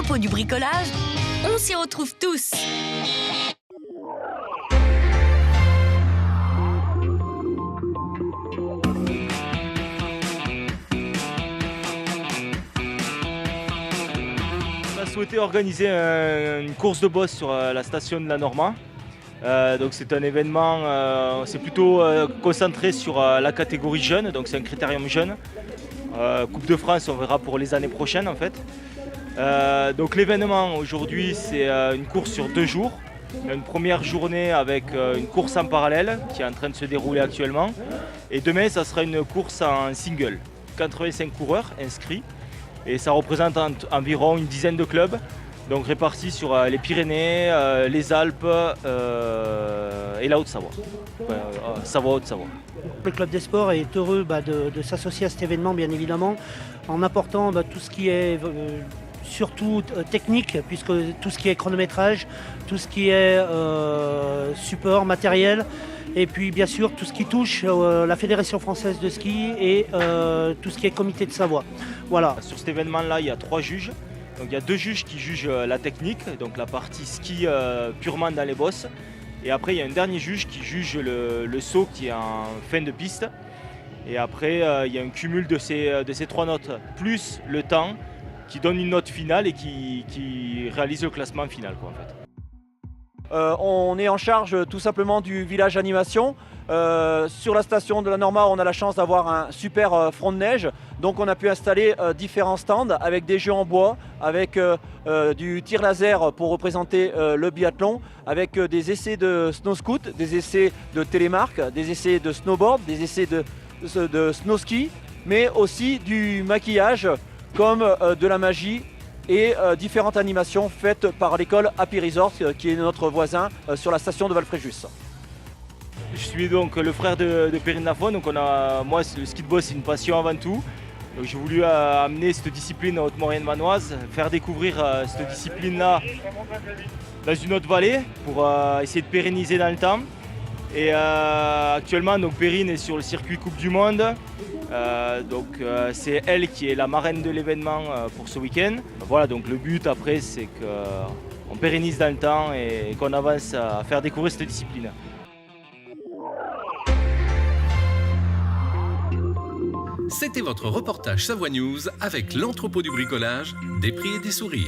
l'entrepôt du bricolage, on s'y retrouve tous. On a souhaité organiser une course de boss sur la station de la Norma. Donc c'est un événement, c'est plutôt concentré sur la catégorie jeune, donc c'est un critérium jeune. Coupe de France, on verra pour les années prochaines en fait. Donc l'événement aujourd'hui, c'est une course sur 2 jours. Il y a une première journée avec une course en parallèle qui est en train de se dérouler actuellement. Et demain, ça sera une course en single. 85 coureurs inscrits. Et ça représente environ une dizaine de clubs, donc répartis sur les Pyrénées, les Alpes et la Haute-Savoie. Savoie-Haute-Savoie. Le Club des Sports est heureux de s'associer à cet événement, bien évidemment, en apportant tout ce qui est surtout technique, puisque tout ce qui est chronométrage, tout ce qui est support, matériel, et puis bien sûr tout ce qui touche la Fédération française de ski et tout ce qui est comité de Savoie. Voilà. Sur cet événement-là, il y a 3 juges. Donc, il y a 2 juges qui jugent la technique, donc la partie ski purement dans les bosses. Et après, il y a un dernier juge qui juge le saut qui est en fin de piste. Et après, il y a un cumul de ces 3 notes, plus le temps, qui donne une note finale et qui réalise le classement final, quoi, en fait. On est en charge tout simplement du village animation. Sur la station de la Norma, on a la chance d'avoir un super front de neige. Donc on a pu installer différents stands avec des jeux en bois, avec du tir laser pour représenter le biathlon, avec des essais de snow scoot, des essais de télémarque, des essais de snowboard, des essais de snow ski, mais aussi du maquillage comme de la magie et différentes animations faites par l'école Happy Resort qui est notre voisin sur la station de Valfréjus. Je suis donc le frère de Perrine Lafont, donc moi le ski de boss c'est une passion avant tout. Donc j'ai voulu amener cette discipline à Haute-Maurienne vanoise, faire découvrir cette discipline-là dans une autre vallée pour essayer de pérenniser dans le temps. Et actuellement donc Perrine est sur le circuit Coupe du Monde. C'est elle qui est la marraine de l'événement pour ce week-end. Voilà, donc le but après c'est qu'on pérennise dans le temps et qu'on avance à faire découvrir cette discipline. C'était votre reportage Savoie News avec l'entrepôt du bricolage, des prix et des sourires.